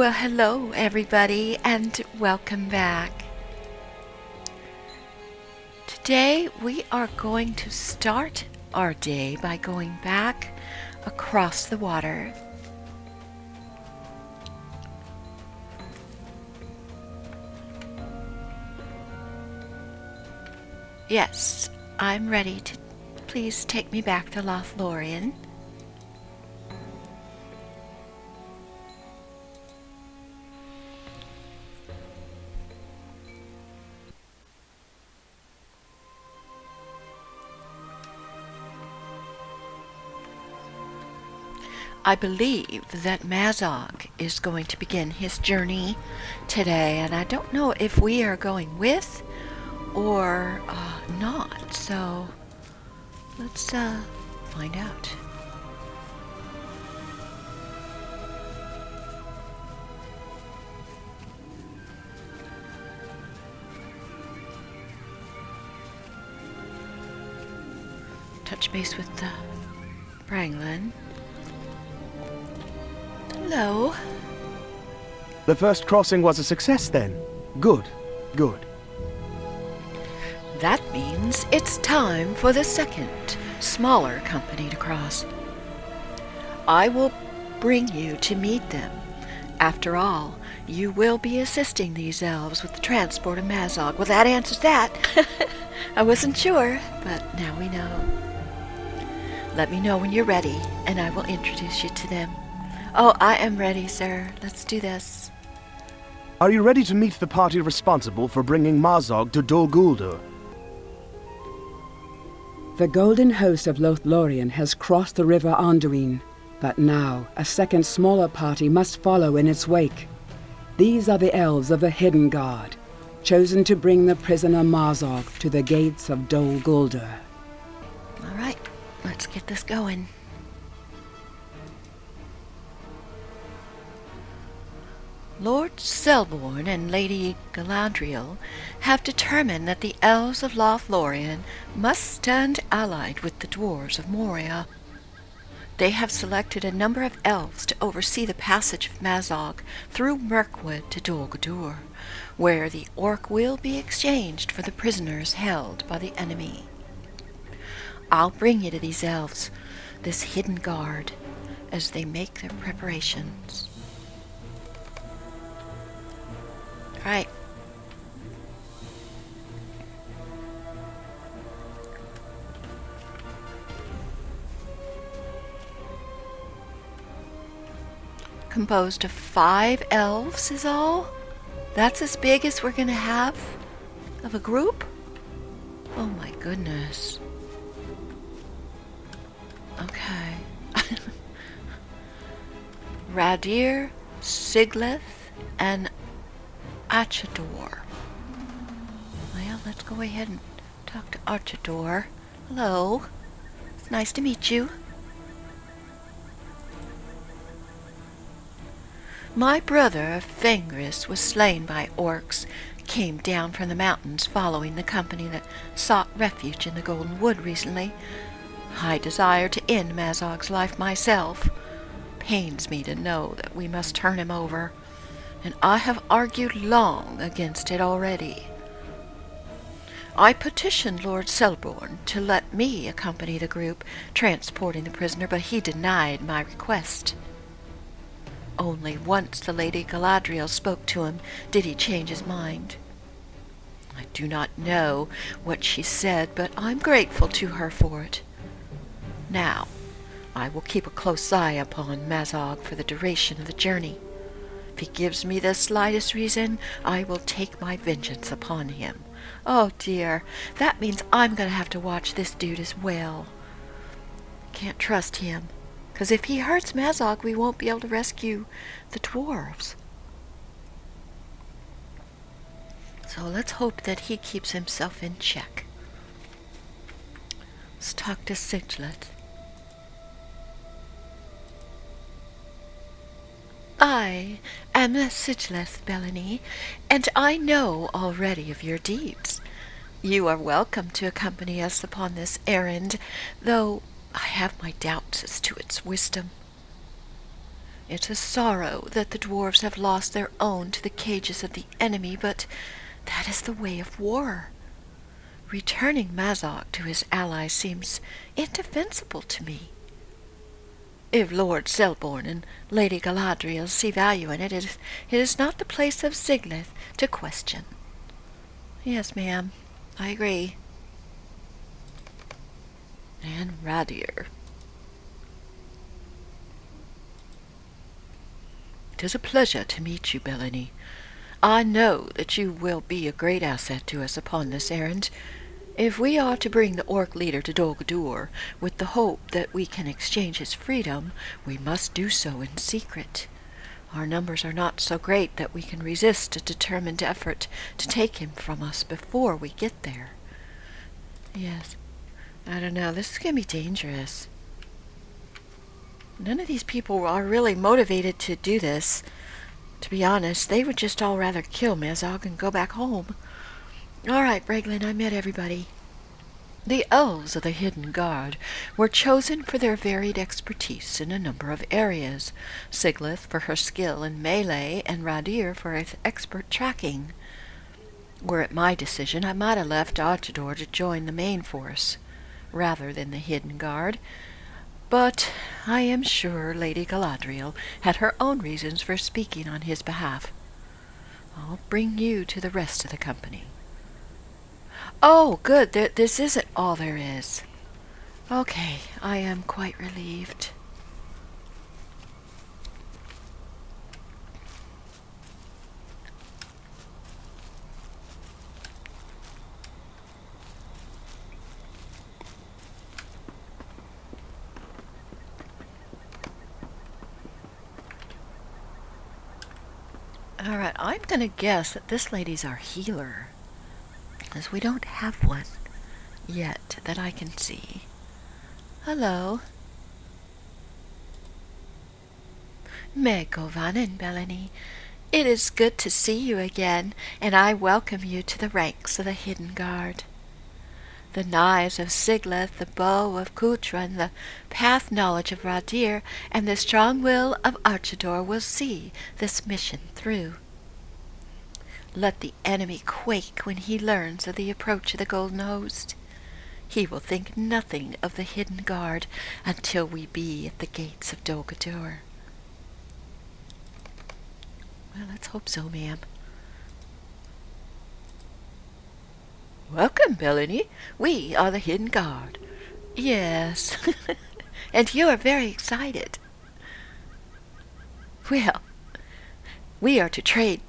Well, hello everybody and welcome back. Today we are going to start our day by going back across the water. Yes, I'm ready to please take me back to Lothlorien. I believe that Mazog is going to begin his journey today, and I don't know if we are going with or not, so let's find out. Touch base with Branglin. Hello. The first crossing was a success then. Good, good. That means it's time for the second, smaller company to cross. I will bring you to meet them. After all, you will be assisting these elves with the transport of Mazog. Well, that answers that. I wasn't sure, but now we know. Let me know when you're ready, and I will introduce you to them. Oh, I am ready, sir. Let's do this. Are you ready to meet the party responsible for bringing Mazog to Dol Guldur? The golden host of Lothlorien has crossed the river Anduin, but now a second smaller party must follow in its wake. These are the elves of the Hidden Guard, chosen to bring the prisoner Mazog to the gates of Dol Guldur. All right, let's get this going. Lord Selborne and Lady Galadriel have determined that the elves of Lothlorien must stand allied with the dwarves of Moria. They have selected a number of elves to oversee the passage of Mazog through Mirkwood to Dol Guldur, where the orc will be exchanged for the prisoners held by the enemy. I'll bring you to these elves, this hidden guard, as they make their preparations. Right. Composed of 5 elves is all? That's as big as we're gonna have of a group? Oh my goodness. Okay. Radir, Sigleth, and Archador. Well, let's go ahead and talk to Archador. Hello. It's nice to meet you. My brother Fenris was slain by orcs, came down from the mountains following the company that sought refuge in the Golden Wood recently. I desire to end Mazog's life myself. Pains me to know that we must turn him over, and I have argued long against it already. I petitioned Lord Selborne to let me accompany the group transporting the prisoner, but he denied my request. Only once the Lady Galadriel spoke to him did he change his mind. I do not know what she said, but I'm grateful to her for it. Now, I will keep a close eye upon Mazog for the duration of the journey. If he gives me the slightest reason, I will take my vengeance upon him. Oh dear, that means I'm going to have to watch this dude as well. Can't trust him, because if he hurts Mazog, we won't be able to rescue the dwarves. So let's hope that he keeps himself in check. Let's talk to Sigleth. I am Sigleth Bellany, and I know already of your deeds. You are welcome to accompany us upon this errand, though I have my doubts as to its wisdom. It's a sorrow that the dwarves have lost their own to the cages of the enemy, but that is the way of war. Returning Mazog to his allies seems indefensible to me. If Lord Selborne and Lady Galadriel see value in it, it is not the place of Siglith to question. Yes, ma'am, I agree. And Radir. 'Tis a pleasure to meet you, Bellany. I know that you will be a great asset to us upon this errand. If we are to bring the orc leader to Dol Guldur with the hope that we can exchange his freedom, we must do so in secret. Our numbers are not so great that we can resist a determined effort to take him from us before we get there. Yes, I don't know, this is going to be dangerous. None of these people are really motivated to do this. To be honest, they would just all rather kill Mazog and go back home. All right, Breglin, I met everybody. The Elves of the Hidden Guard were chosen for their varied expertise in a number of areas, Siglith for her skill in melee and Radir for his expert tracking. Were it my decision, I might have left Archidor to join the main force, rather than the Hidden Guard, but I am sure Lady Galadriel had her own reasons for speaking on his behalf. I'll bring you to the rest of the company. Oh, good. This isn't all there is. Okay, I am quite relieved. All right, I'm going to guess that this lady's our healer, as we don't have one yet that I can see. Hello. Megovanen, Bellany. It is good to see you again, and I welcome you to the ranks of the Hidden Guard. The knives of Siglith, the bow of Kutran, the path knowledge of Radir, and the strong will of Archidor will see this mission through. Let the enemy quake when he learns of the approach of the Golden Host. He will think nothing of the Hidden Guard until we be at the gates of Dol Guldur. Well, let's hope so, ma'am. Welcome, Bellany. We are the Hidden Guard. Yes, and you are very excited. Well, we are to trade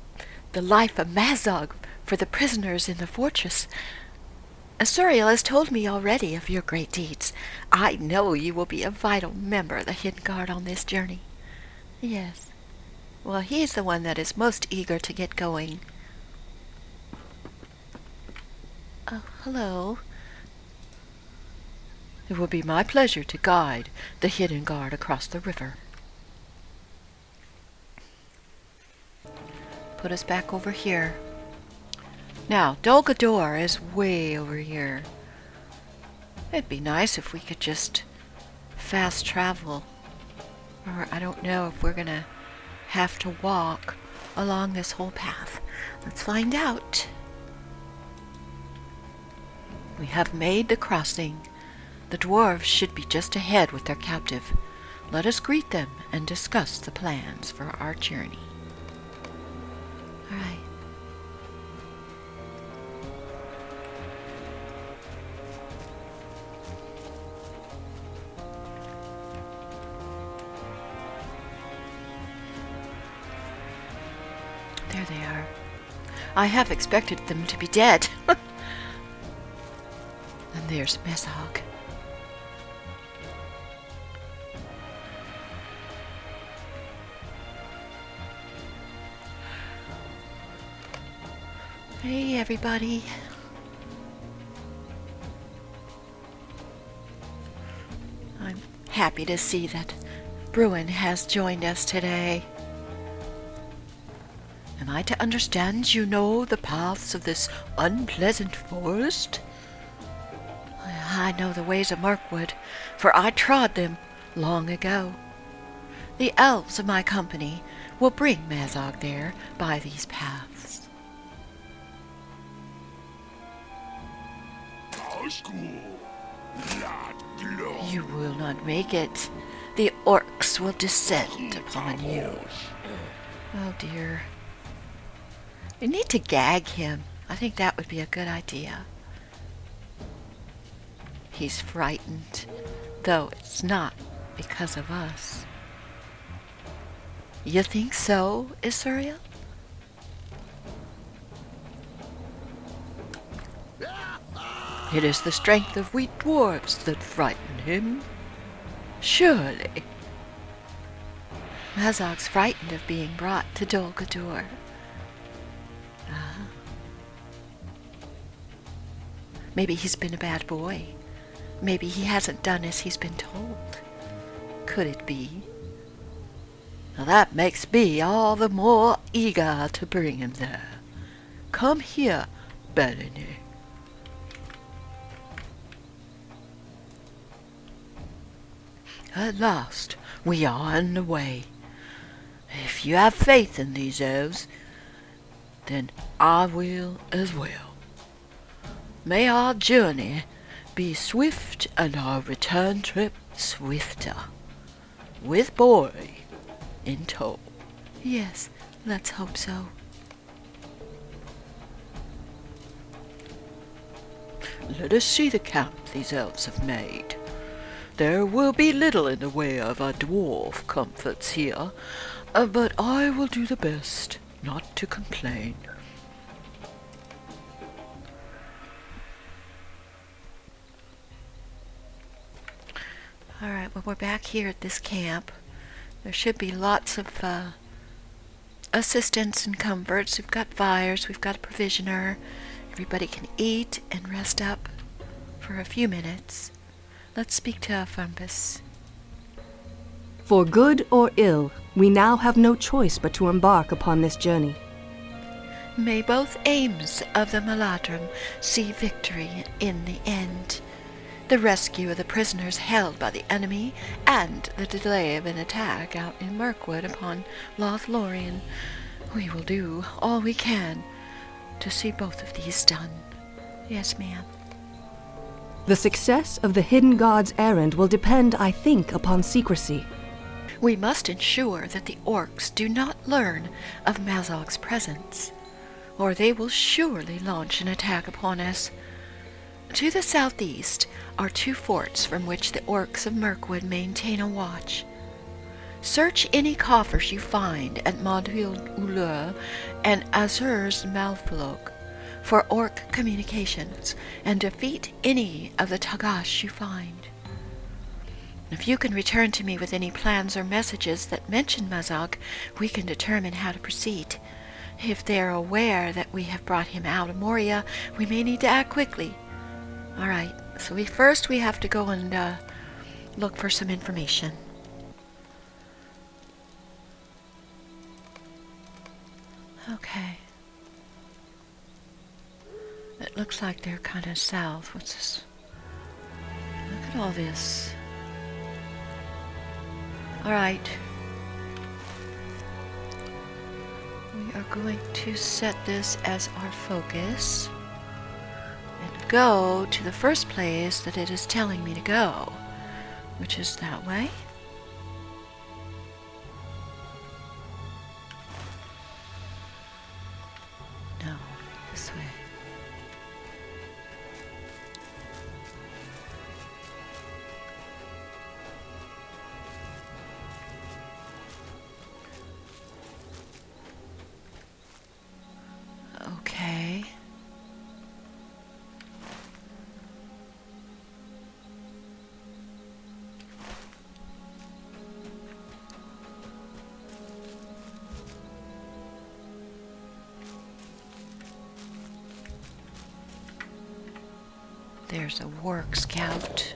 the life of Mazog for the prisoners in the fortress. Suriel has told me already of your great deeds. I know you will be a vital member of the Hidden Guard on this journey. Yes. Well, he's the one that is most eager to get going. Oh, hello. It will be my pleasure to guide the Hidden Guard across the river. Put us back over here. Now, Dol Guldur is way over here. It'd be nice if we could just fast travel. Or I don't know if we're gonna have to walk along this whole path. Let's find out. We have made the crossing. The dwarves should be just ahead with their captive. Let us greet them and discuss the plans for our journey. All right. There they are. I have expected them to be dead. And there's Mazog. Hey, everybody. I'm happy to see that Bruin has joined us today. Am I to understand you know the paths of this unpleasant forest? I know the ways of Mirkwood, for I trod them long ago. The elves of my company will bring Mazog there by these paths. You will not make it. The orcs will descend upon you. Oh dear. We need to gag him. I think that would be a good idea. He's frightened, though it's not because of us. You think so, Isuriel? It is the strength of we dwarves that frighten him. Surely. Mazog's frightened of being brought to Dol Guldur. Maybe he's been a bad boy. Maybe he hasn't done as he's been told. Could it be? Now that makes me all the more eager to bring him there. Come here, Bellini. At last, we are on the way. If you have faith in these elves, then I will as well. May our journey be swift and our return trip swifter, with boy in tow. Yes, let's hope so. Let us see the camp these elves have made. There will be little in the way of our dwarf comforts here, but I will do the best not to complain. Alright, well, we're back here at this camp. There should be lots of assistance and comforts. We've got fires, we've got a provisioner. Everybody can eat and rest up for a few minutes. Let's speak to Fumbus. For good or ill, we now have no choice but to embark upon this journey. May both aims of the Maladrim see victory in the end. The rescue of the prisoners held by the enemy and the delay of an attack out in Mirkwood upon Lothlorien. We will do all we can to see both of these done. Yes, ma'am. The success of the Hidden God's errand will depend, I think, upon secrecy. We must ensure that the orcs do not learn of Mazog's presence, or they will surely launch an attack upon us. To the southeast are 2 forts from which the orcs of Mirkwood maintain a watch. Search any coffers you find at Modhil Ulur and Azur's Malfolog for orc communications, and defeat any of the Tagash you find. If you can return to me with any plans or messages that mention Mazog, we can determine how to proceed. If they are aware that we have brought him out of Moria, we may need to act quickly. Alright, so first we have to go and look for some information. Okay. It looks like they're kind of south. What's this? Look at all this. Alright. We are going to set this as our focus and go to the first place that it is telling me to go, which is that way. No, this way. Okay. There's a work scout.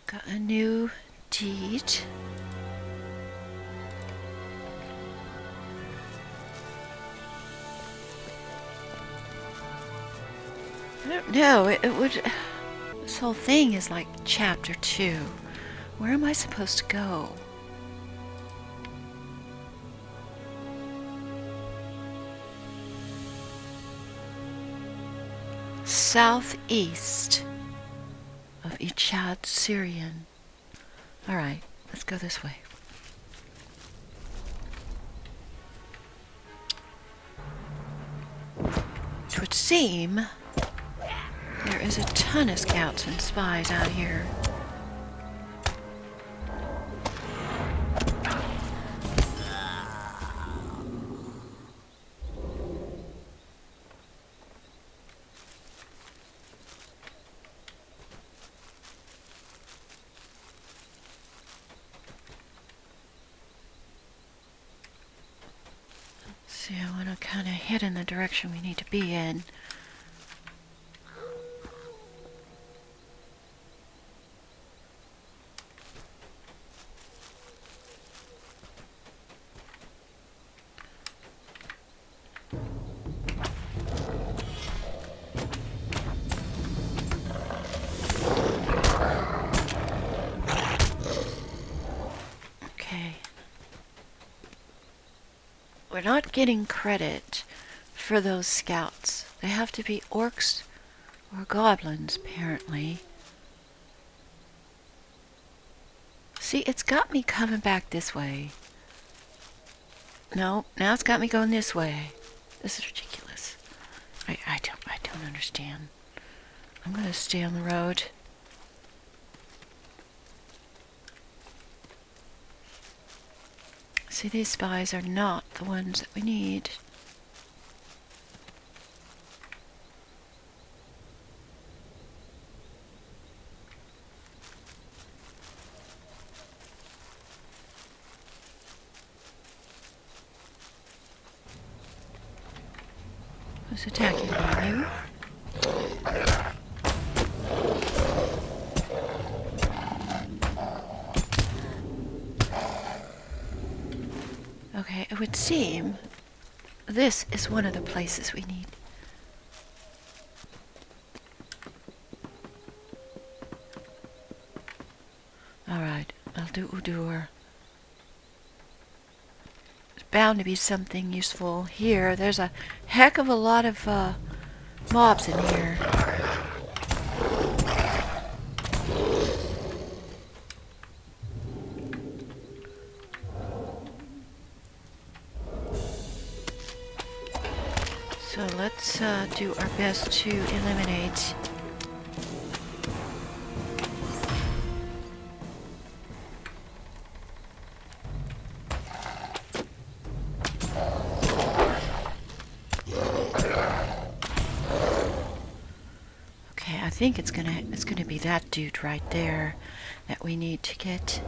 Got a new deed. No, it would... This whole thing is like chapter 2. Where am I supposed to go? Southeast of Ichad Syrian. Alright, let's go this way. It would seem there is a ton of scouts and spies out here. See, I want to kind of head in the direction we need to be in. We're not getting credit for those scouts. They have to be orcs or goblins, apparently. See, it's got me coming back this way. No, now it's got me going this way. This is ridiculous. I don't understand. I'm gonna stay on the road. See, these spies are not the ones that we need. Who's attacking me? You? Okay, it would seem this is one of the places we need. Alright, I'll do Udur. There's bound to be something useful here. There's a heck of a lot of mobs in here. So let's do our best to eliminate. Okay, I think it's gonna be that dude right there that we need to get.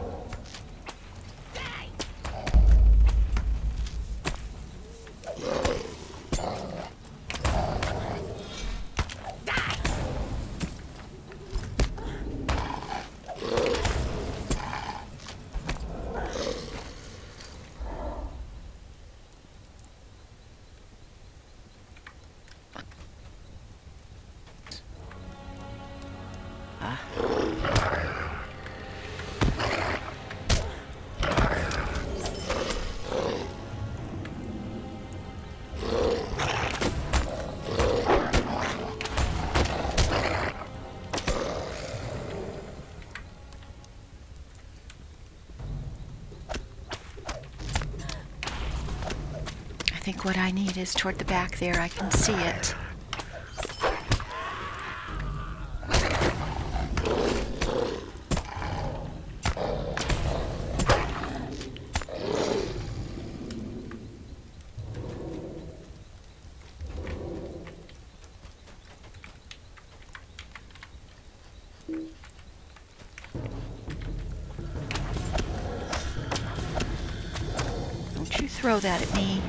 I think what I need is toward the back there. I can see it. Don't you throw that at me.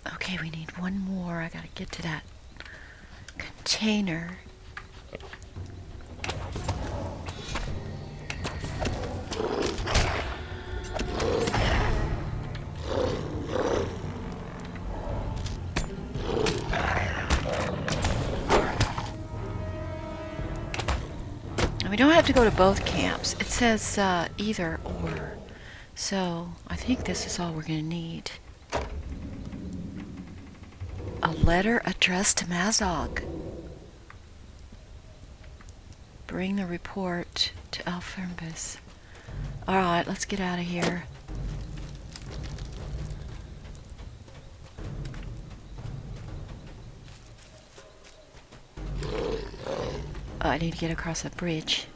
Okay, we need one more. I gotta get to that container. We don't have to go to both camps. It says either or. So I think this is all we're going to need. A letter addressed to Mazog. Bring the report to Alfrimbus. Alright, let's get out of here. Oh, I need to get across a bridge.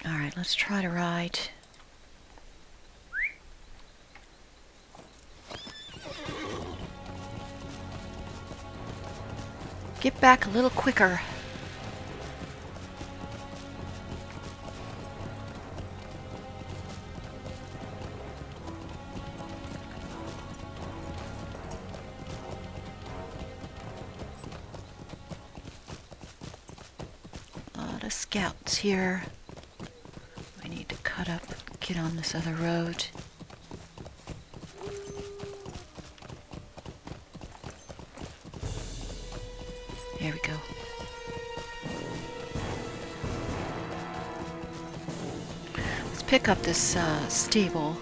Alright, let's try to ride. Get back a little quicker. A lot of scouts here. We need to cut up, get on this other road. Here we go. Let's pick up this stable.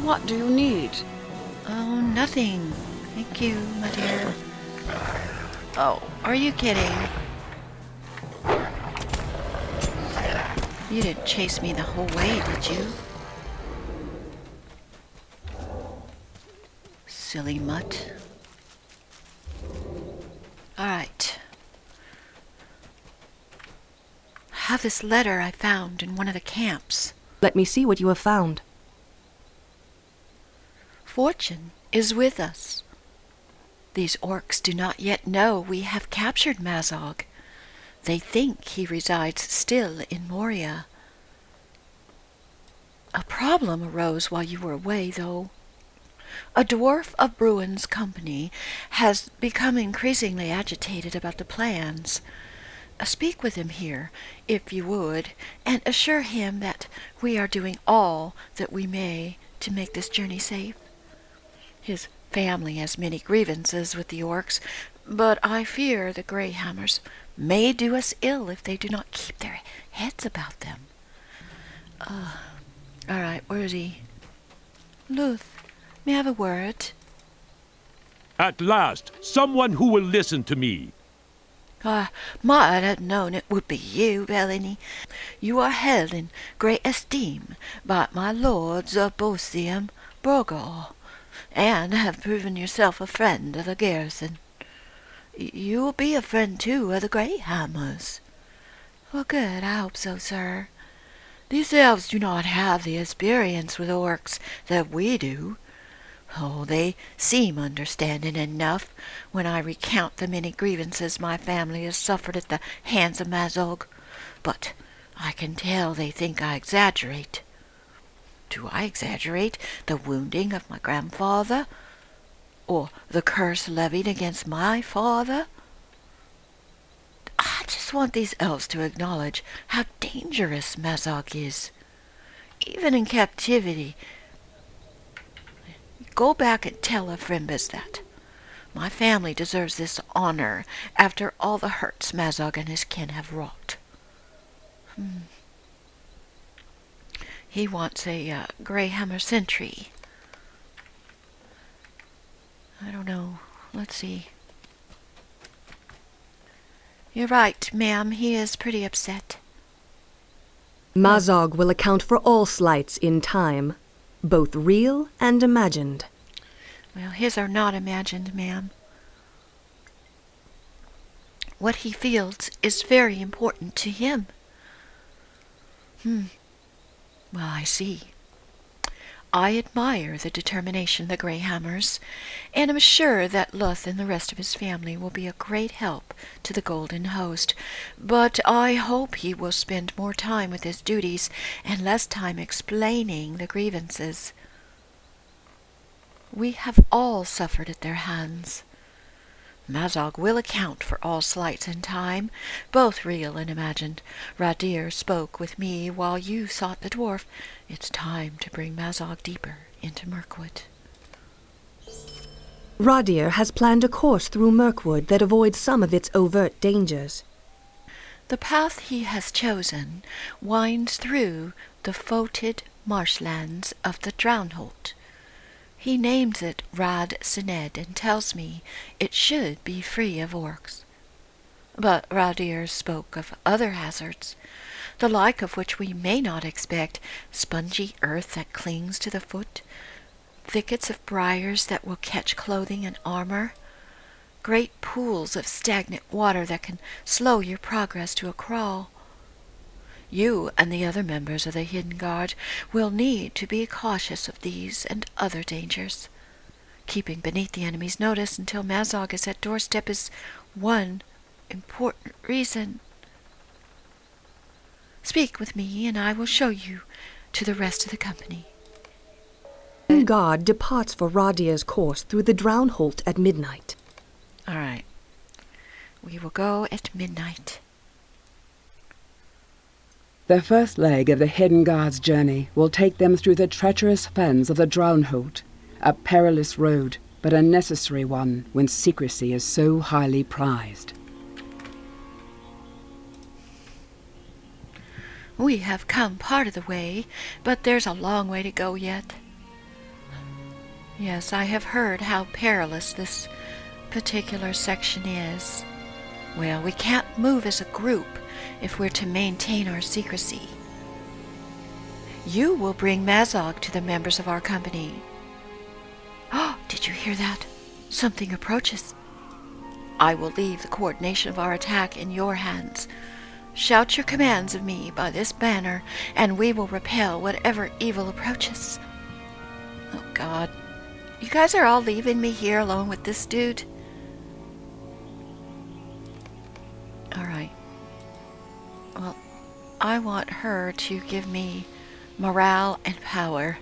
What do you need? Oh, nothing. Thank you, my dear. Oh, are you kidding? You didn't chase me the whole way, did you? Silly mutt. Alright. I have this letter I found in one of the camps. Let me see what you have found. Fortune is with us. These orcs do not yet know we have captured Mazog. They think he resides still in Moria. A problem arose while you were away, though. A dwarf of Bruin's company has become increasingly agitated about the plans. Speak with him here, if you would, and assure him that we are doing all that we may to make this journey safe. His family has many grievances with the orcs, but I fear the Greyhammers may do us ill if they do not keep their heads about them. Alright, where is he? Luth, may I have a word? At last, someone who will listen to me. I might have known it would be you, Bellini. You are held in great esteem by my lords of Bosium, Brogor, and have proven yourself a friend of the garrison. You will be a friend, too, of the Greyhammers. Well, good, I hope so, sir. These elves do not have the experience with orcs that we do. Oh, they seem understanding enough when I recount the many grievances my family has suffered at the hands of Mazog, but I can tell they think I exaggerate. Do I exaggerate the wounding of my grandfather, or the curse levied against my father? I just want these elves to acknowledge how dangerous Mazog is. Even in captivity, go back and tell Alfrimbus that. My family deserves this honor after all the hurts Mazog and his kin have wrought. He wants a Greyhammer sentry. I don't know. Let's see. You're right, ma'am. He is pretty upset. Mazog will account for all slights in time, both real and imagined. Well, his are not imagined, ma'am. What he feels is very important to him. Well, I see. I admire the determination of the Greyhammers, and am sure that Luth and the rest of his family will be a great help to the Golden Host, but I hope he will spend more time with his duties and less time explaining the grievances. We have all suffered at their hands. Mazog will account for all slights in time, both real and imagined. Radir spoke with me while you sought the dwarf. It's time to bring Mazog deeper into Mirkwood. Radir has planned a course through Mirkwood that avoids some of its overt dangers. The path he has chosen winds through the foetid marshlands of the Drownholt. He names it Rad Sened and tells me it should be free of orcs. But Radir spoke of other hazards, the like of which we may not expect, spongy earth that clings to the foot, thickets of briars that will catch clothing and armor, great pools of stagnant water that can slow your progress to a crawl. You and the other members of the Hidden Guard will need to be cautious of these and other dangers. Keeping beneath the enemy's notice until Mazog is at doorstep is one important reason. Speak with me, and I will show you to the rest of the company. The guard departs for Radir's course through the Drownholt at midnight. All right. We will go at midnight. The first leg of the Hidden Guard's journey will take them through the treacherous fens of the Drownholt, a perilous road, but a necessary one when secrecy is so highly prized. We have come part of the way, but there's a long way to go yet. Yes, I have heard how perilous this particular section is. Well, we can't move as a group if we're to maintain our secrecy. You will bring Mazog to the members of our company. Oh, did you hear that? Something approaches. I will leave the coordination of our attack in your hands. Shout your commands of me by this banner, and we will repel whatever evil approaches. Oh, God. You guys are all leaving me here alone with this dude? All right. Well, I want her to give me morale and power.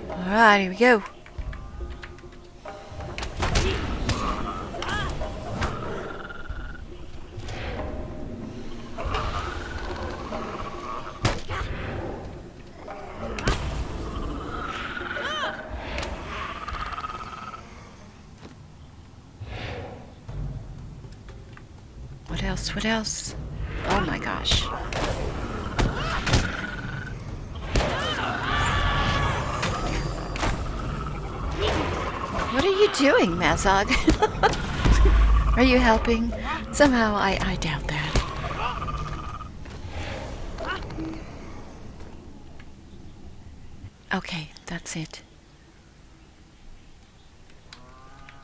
Alright, here we go. What else? Oh my gosh. What are you doing, Mazog? Are you helping? Somehow I doubt that. Okay, that's it.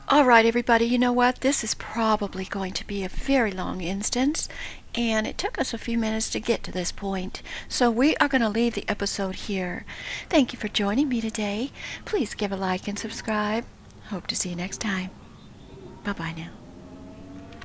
Alright everybody, you know what? This is probably going to be a very long instance, and it took us a few minutes to get to this point, so we are going to leave the episode here. Thank you for joining me today. Please give a like and subscribe. Hope to see you next time. Bye-bye now.